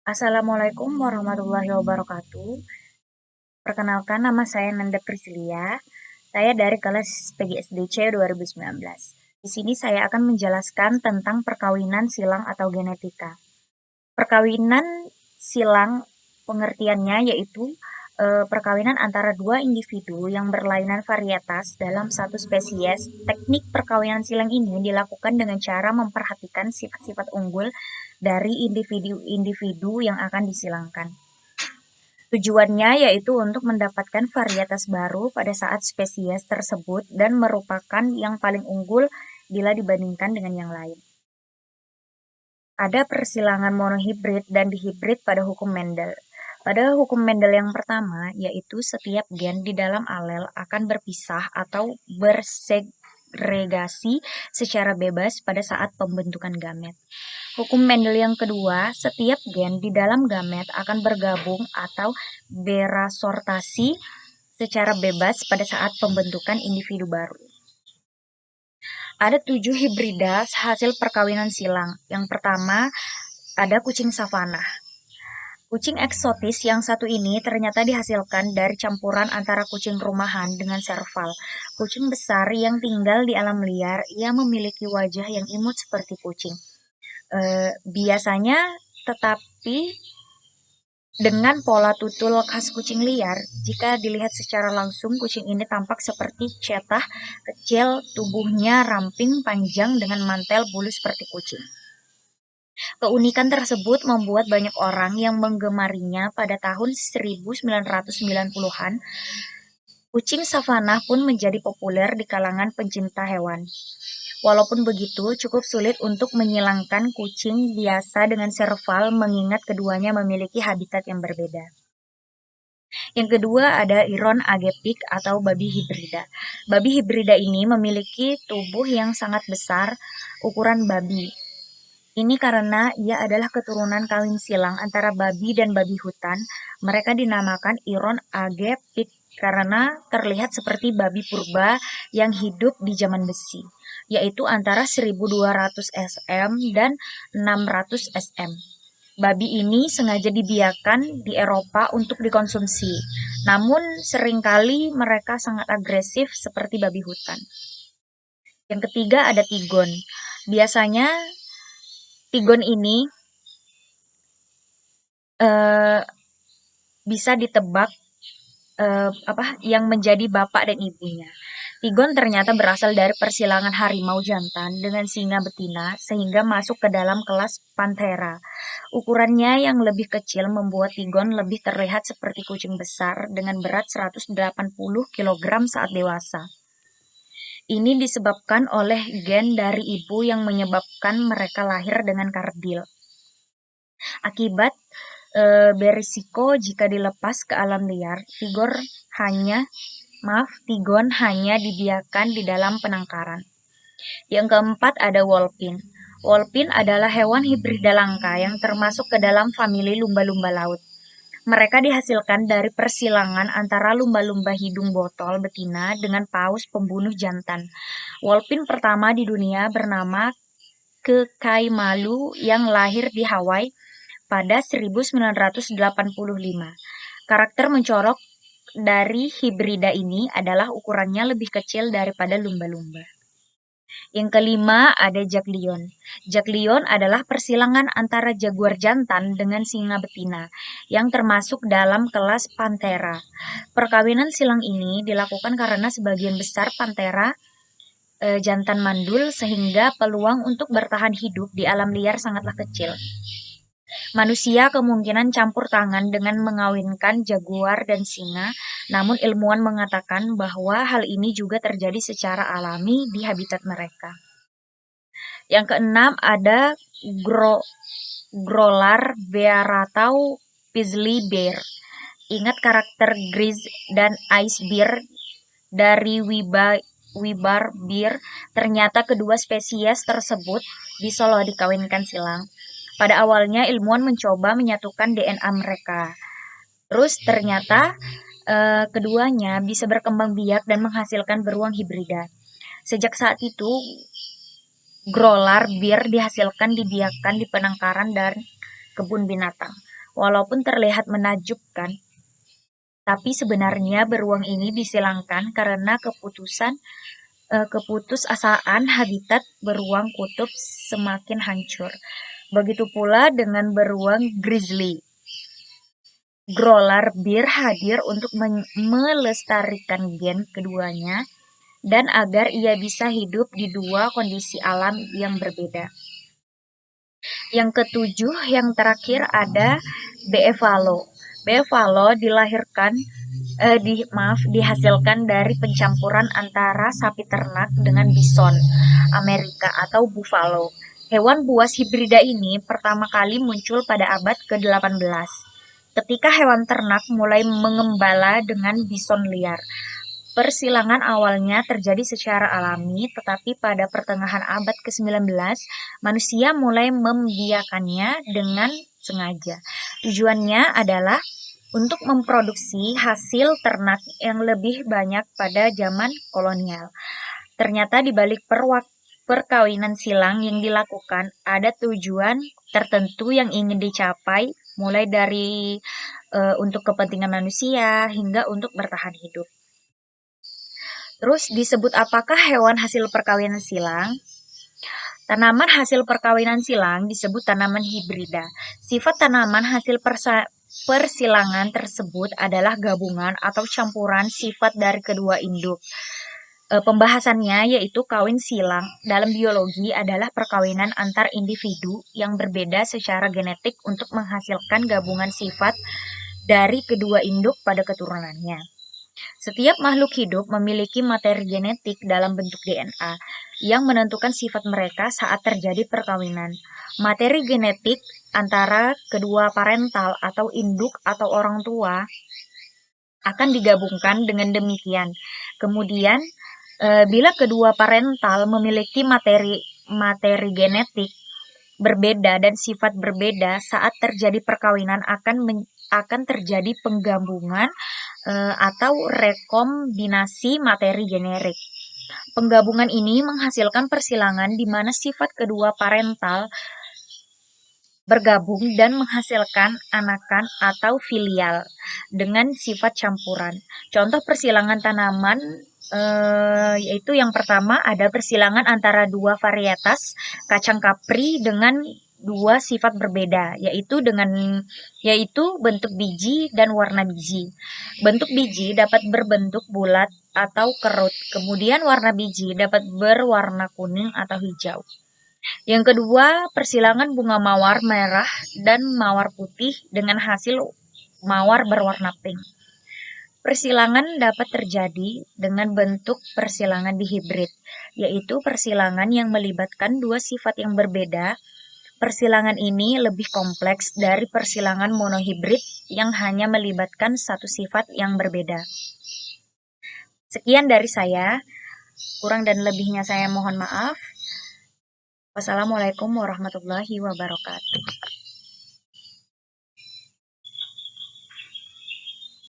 Assalamualaikum warahmatullahi wabarakatuh. Perkenalkan, nama saya Nanda Priscilia. Saya dari kelas PGSDC 2019. Di sini saya akan menjelaskan tentang perkawinan silang atau genetika. Perkawinan silang pengertiannya yaitu perkawinan antara dua individu yang berlainan varietas dalam satu spesies. Teknik perkawinan silang ini dilakukan dengan cara memperhatikan sifat-sifat unggul dari individu-individu yang akan disilangkan. Tujuannya yaitu untuk mendapatkan varietas baru pada saat spesies tersebut dan merupakan yang paling unggul bila dibandingkan dengan yang lain. Ada persilangan monohibrid dan dihibrid pada hukum Mendel. Pada hukum Mendel yang pertama, yaitu setiap gen di dalam alel akan berpisah atau bersegregasi secara bebas pada saat pembentukan gamet. Hukum Mendel yang kedua, setiap gen di dalam gamet akan bergabung atau berasortasi secara bebas pada saat pembentukan individu baru. Ada 7 hibrida hasil perkawinan silang. Yang pertama, ada kucing savana. Kucing eksotis yang satu ini ternyata dihasilkan dari campuran antara kucing rumahan dengan serval. Kucing besar yang tinggal di alam liar, ia memiliki wajah yang imut seperti kucing. Biasanya, tetapi dengan pola tutul khas kucing liar, jika dilihat secara langsung, kucing ini tampak seperti cetah kecil, tubuhnya ramping, panjang, dengan mantel bulu seperti kucing. Keunikan tersebut membuat banyak orang yang menggemarinya pada tahun 1990-an. Kucing savana pun menjadi populer di kalangan pencinta hewan. Walaupun begitu, cukup sulit untuk menyilangkan kucing biasa dengan serval mengingat keduanya memiliki habitat yang berbeda. Yang kedua ada Iron agepik atau babi hibrida. Babi hibrida ini memiliki tubuh yang sangat besar, ukuran babi. Ini karena ia adalah keturunan kawin silang antara babi dan babi hutan. Mereka dinamakan Iron agepik karena terlihat seperti babi purba yang hidup di zaman besi, yaitu antara 1200 sm dan 600 sm. Babi ini sengaja dibiarkan di Eropa untuk dikonsumsi, namun seringkali mereka sangat agresif seperti babi hutan. Yang ketiga ada tigon. Biasanya tigon ini bisa ditebak yang menjadi bapak dan ibunya. Tigon ternyata berasal dari persilangan harimau jantan dengan singa betina sehingga masuk ke dalam kelas Panthera. Ukurannya yang lebih kecil membuat tigon lebih terlihat seperti kucing besar dengan berat 180 kg saat dewasa. Ini disebabkan oleh gen dari ibu yang menyebabkan mereka lahir dengan kardil. Akibat berisiko jika dilepas ke alam liar, tigon hanya dibiarkan di dalam penangkaran. Yang keempat ada wolpin. Wolpin adalah hewan hibrida langka yang termasuk ke dalam famili lumba-lumba laut. Mereka dihasilkan dari persilangan antara lumba-lumba hidung botol betina dengan paus pembunuh jantan. Wolpin pertama di dunia bernama Kekaimalu yang lahir di Hawaii pada 1985. Karakter mencolok dari hibrida ini adalah ukurannya lebih kecil daripada lumba-lumba. Yang kelima ada Jaglion. Jaglion adalah persilangan antara jaguar jantan dengan singa betina yang termasuk dalam kelas Panthera. Perkawinan silang ini dilakukan karena sebagian besar Panthera jantan mandul sehingga peluang untuk bertahan hidup di alam liar sangatlah kecil. Manusia kemungkinan campur tangan dengan mengawinkan jaguar dan singa, namun ilmuwan mengatakan bahwa hal ini juga terjadi secara alami di habitat mereka. Yang keenam ada Grolar bear atau Paisley bear. Ingat karakter Grizz dan Ice bear dari Wibar bear. Ternyata kedua spesies tersebut bisa loh dikawinkan silang. Pada awalnya ilmuwan mencoba menyatukan DNA mereka. Terus ternyata keduanya bisa berkembang biak dan menghasilkan beruang hibrida. Sejak saat itu, Grolar bear dihasilkan dibiarkan di penangkaran dan kebun binatang. Walaupun terlihat menakjubkan, tapi sebenarnya beruang ini disilangkan karena keputusasaan habitat beruang kutub semakin hancur. Begitu pula dengan beruang grizzly. Growler Bear hadir untuk melestarikan gen keduanya dan agar ia bisa hidup di dua kondisi alam yang berbeda. Yang ketujuh, yang terakhir ada Beevalo. Beevalo dihasilkan dari pencampuran antara sapi ternak dengan bison Amerika atau buffalo. Hewan buas hibrida ini pertama kali muncul pada abad ke-18 ketika hewan ternak mulai mengembala dengan bison liar. Persilangan awalnya terjadi secara alami, tetapi pada pertengahan abad ke-19, manusia mulai membiakannya dengan sengaja. Tujuannya adalah untuk memproduksi hasil ternak yang lebih banyak pada zaman kolonial. Ternyata di balik perkawinan silang yang dilakukan, ada tujuan tertentu yang ingin dicapai, mulai dari untuk kepentingan manusia hingga untuk bertahan hidup. Terus disebut apakah hewan hasil perkawinan silang? Tanaman hasil perkawinan silang disebut tanaman hibrida. Sifat tanaman hasil persilangan tersebut adalah gabungan atau campuran sifat dari kedua induk. Pembahasannya yaitu kawin silang dalam biologi adalah perkawinan antar individu yang berbeda secara genetik untuk menghasilkan gabungan sifat dari kedua induk pada keturunannya. Setiap makhluk hidup memiliki materi genetik dalam bentuk DNA yang menentukan sifat mereka saat terjadi perkawinan. Materi genetik antara kedua parental atau induk atau orang tua akan digabungkan dengan demikian. Kemudian, bila kedua parental memiliki materi genetik berbeda dan sifat berbeda saat terjadi perkawinan akan terjadi penggabungan atau rekombinasi materi generik. Penggabungan ini menghasilkan persilangan di mana sifat kedua parental bergabung dan menghasilkan anakan atau filial dengan sifat campuran. Contoh persilangan tanaman yaitu yang pertama ada persilangan antara dua varietas kacang kapri dengan dua sifat berbeda, yaitu bentuk biji dan warna biji. Bentuk biji dapat berbentuk bulat atau kerut, kemudian warna biji dapat berwarna kuning atau hijau. Yang kedua, persilangan bunga mawar merah dan mawar putih dengan hasil mawar berwarna pink. Persilangan dapat terjadi dengan bentuk persilangan dihibrid, yaitu persilangan yang melibatkan dua sifat yang berbeda. Persilangan ini lebih kompleks dari persilangan monohibrid yang hanya melibatkan satu sifat yang berbeda. Sekian dari saya, kurang dan lebihnya saya mohon maaf. Wassalamualaikum warahmatullahi wabarakatuh.